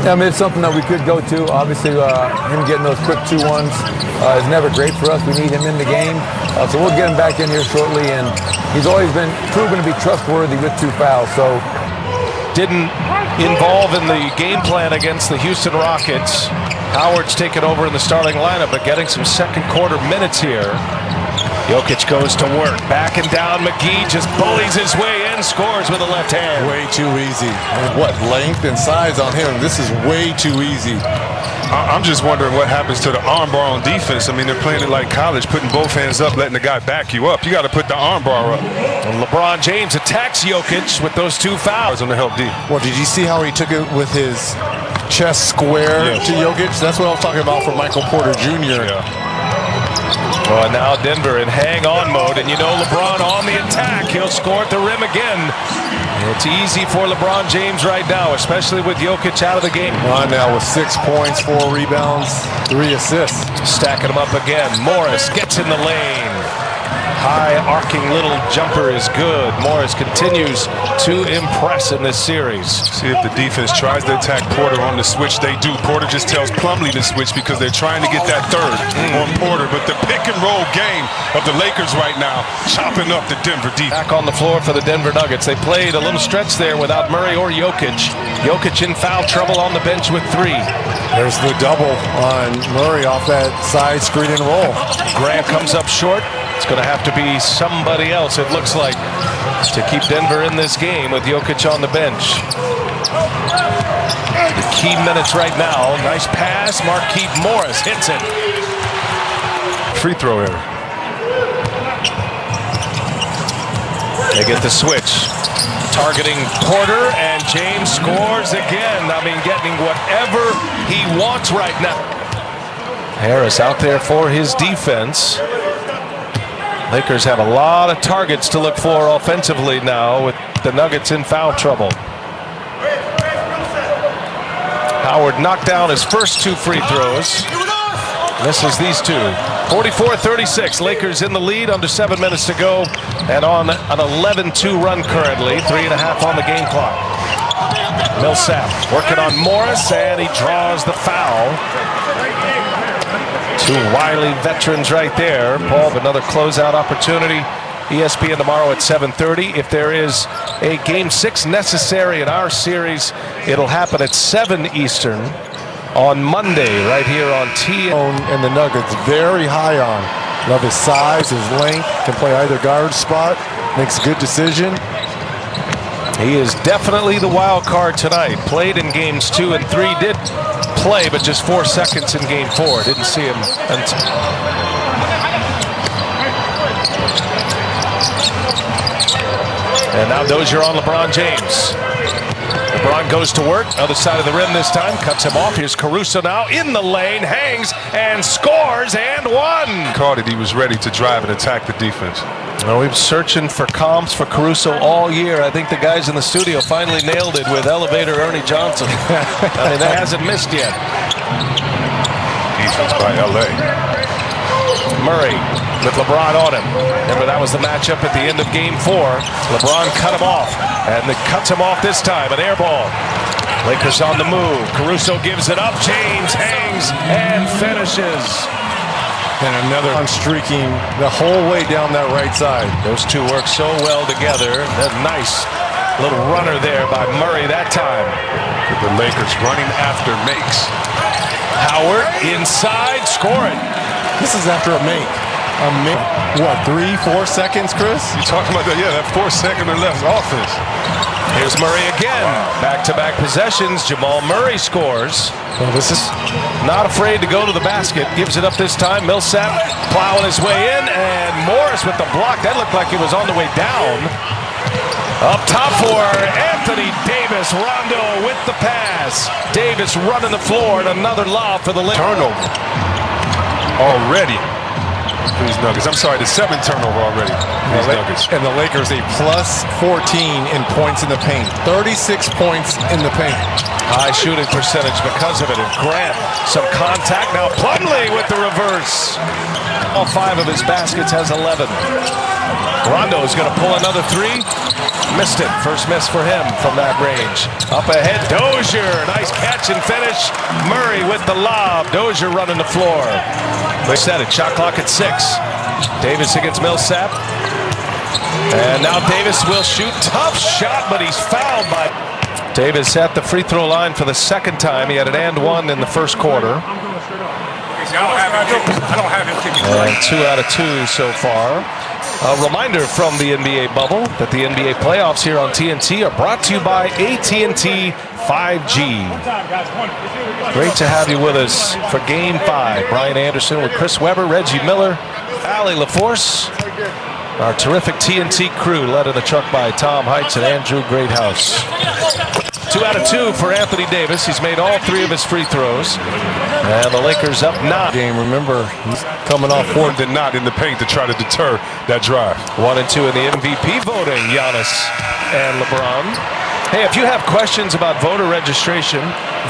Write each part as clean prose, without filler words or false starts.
I mean, it's something that we could go to. Obviously, him getting those quick 2-1s is never great for us. We need him in the game. So we'll get him back in here shortly. And he's always been proven to be trustworthy with 2 fouls. So didn't involve in the game plan against the Houston Rockets. Howard's taken over in the starting lineup, but getting some second quarter minutes here. Jokic goes to work, backing down. McGee just bullies his way in, scores with the left hand. Way too easy. What length and size on him? This is way too easy. I'm just wondering what happens to the armbar on defense. I mean, they're playing it like college, putting both hands up, letting the guy back you up. You got to put the armbar up. And LeBron James attacks Jokic with those 2 fouls on the help D. Well, did you see how he took it with his chest square to Jokic? That's what I was talking about for Michael Porter Jr. Yeah. Well, now Denver in hang-on mode, and you know LeBron on the attack. He'll score at the rim again. It's easy for LeBron James right now, especially with Jokic out of the game. Ron now with 6 points, 4 rebounds, 3 assists. Stacking them up again. Morris gets in the lane. High arcing little jumper is good. Morris continues to impress in this series. See if the defense tries to attack Porter on the switch. They do. Porter just tells Plumlee to switch because they're trying to get that third on Porter. But the pick and roll game of the Lakers right now, chopping up the Denver defense. Back on the floor for the Denver Nuggets. They played a little stretch there without Murray or Jokic. Jokic in foul trouble on the bench with 3. There's the double on Murray off that side screen and roll. Grant comes up short. It's going to have to be somebody else, it looks like, to keep Denver in this game with Jokic on the bench. The key minutes right now. Nice pass. Markieff Morris hits it. Free throw error. They get the switch. Targeting Porter, and James scores again. I mean, getting whatever he wants right now. Harris out there for his defense. Lakers have a lot of targets to look for offensively now with the Nuggets in foul trouble. Howard knocked down his first 2 free throws. Misses these 2. 44-36. Lakers in the lead, under 7 minutes to go, and on an 11-2 run currently. 3.5 on the game clock. Millsap working on Morris, and he draws the foul. 2 wily veterans right there. Paul, another closeout opportunity. ESPN tomorrow at 7:30. If there is a Game 6 necessary in our series, it'll happen at 7 Eastern on Monday right here on T. And the Nuggets very high on. Love his size, his length. Can play either guard spot. Makes a good decision. He is definitely the wild card tonight. Played in games 2 and 3. Did play, but just 4 seconds in game 4. Didn't see him until. And now Dozier on LeBron James. LeBron goes to work, other side of the rim this time, cuts him off. Here's Caruso now in the lane, hangs and scores and 1. Caught it, he was ready to drive and attack the defense. Well, we've been searching for comps for Caruso all year. I think the guys in the studio finally nailed it with Elevator Ernie Johnson. I mean, that hasn't missed yet. Defense by LA. Murray with LeBron on him. Remember, that was the matchup at the end of game 4. LeBron cut him off, and it cuts him off this time. An air ball. Lakers on the move. Caruso gives it up. James hangs and finishes. And another streaking the whole way down that right side. Those 2 work so well together. That nice little runner there by Murray that time. The Lakers running after makes. Howard inside, scoring. This is after a make. What, 3-4 seconds, Chris? You talking about that? Yeah, that 4 second or less offense. Here's Murray again. Back-to-back possessions. Jamal Murray scores. Well, this is not afraid to go to the basket. Gives it up this time. Millsap plowing his way in, and Morris with the block. That looked like it was on the way down. Up top for Anthony Davis. Rondo with the pass. Davis running the floor, and another lob for the Lakers. Turnover already for these Nuggets. I'm sorry, the 7th turnover already for these Nuggets. And the Lakers a plus 14 in points in the paint. 36 points in the paint. High shooting percentage because of it. And Grant, some contact. Now Plumlee with the reverse. All 5 of his baskets has 11. Rondo is going to pull another 3. Missed it. First miss for him from that range. Up ahead, Dozier. Nice catch and finish. Murray with the lob. Dozier running the floor. They set it. Shot clock at 6. Davis against Millsap. And now Davis will shoot. Tough shot, but he's fouled by... Davis at the free throw line for the second time. He had an and one in the first quarter. And 2 out of 2 so far. A reminder from the NBA bubble that the NBA playoffs here on TNT are brought to you by AT&T 5G. Great to have you with us for Game 5. Brian Anderson with Chris Webber, Reggie Miller, Allie LaForce. Our terrific TNT crew led in the truck by Tom Heights and Andrew Greathouse. 2 out of 2 for Anthony Davis. He's made all 3 of his free throws. And the Lakers up 9. Game, remember, he's coming off More than not in the paint to try to deter that drive. 1 and 2 in the MVP voting, Giannis and LeBron. Hey, if you have questions about voter registration,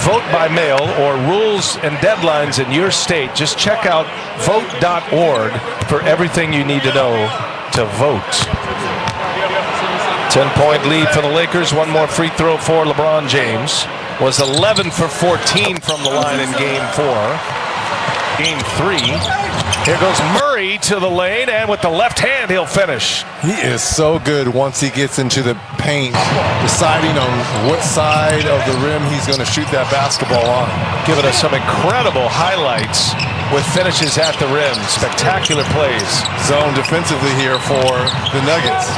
vote by mail, or rules and deadlines in your state, just check out vote.org for everything you need to know to vote. 10-point lead for the Lakers. 1 more free throw for LeBron James. Was 11 for 14 from the line in Game 4. Game 3. Here goes Murray to the lane, and with the left hand, he'll finish. He is so good once he gets into the paint, deciding on what side of the rim he's going to shoot that basketball on. Giving us some incredible highlights with finishes at the rim. Spectacular plays. Zone defensively here for the Nuggets.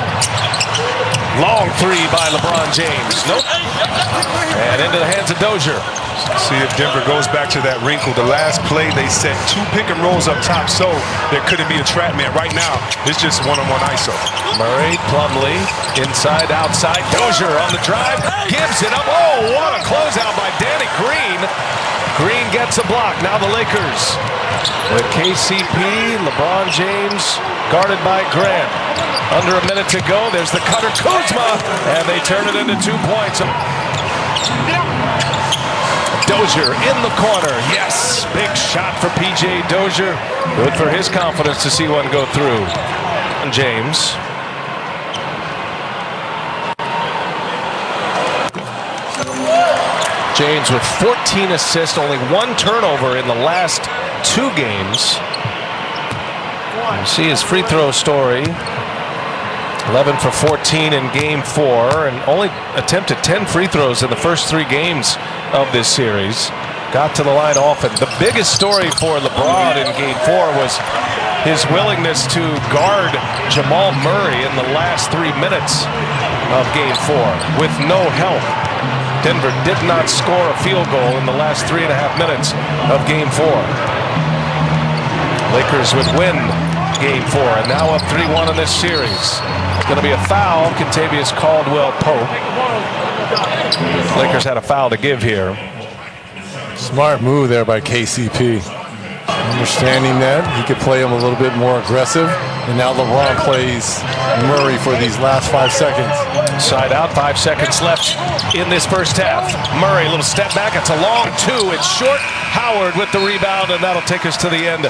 Long 3 by LeBron James. Nope. And into the hands of Dozier. See if Denver goes back to that wrinkle. The last play, they set 2 pick and rolls up top, so there couldn't be a trap man. Right now, it's just one-on-one ISO. Murray, Plumlee, inside, outside. Dozier on the drive, gives it up. Oh, what a closeout by Danny Green. Green gets a block. Now the Lakers with KCP, LeBron James, guarded by Grant. Under a minute to go. There's the cutter, Kuzma, and they turn it into 2 points. Dozier in the corner. Yes, big shot for PJ Dozier. Good for his confidence to see one go through. James. James with 14 assists, only 1 turnover in the last 2 games. You see his free throw story. 11 for 14 in Game 4, and only attempted 10 free throws in the first 3 games of this series. Got to the line often. The biggest story for LeBron in Game 4 was his willingness to guard Jamal Murray in the last 3 minutes of Game 4 with no help. Denver did not score a field goal in the last 3.5 minutes of Game 4. Lakers would win Game 4, and now up 3-1 in this series. It's going to be a foul. Kentavious Caldwell-Pope. Lakers had a foul to give here. Smart move there by KCP. Understanding that he could play him a little bit more aggressive, and now LeBron plays Murray for these last 5 seconds. Side out, 5 seconds left in this first half. Murray, a little step back. It's a long 2. It's short. Howard with the rebound, and that'll take us to the end.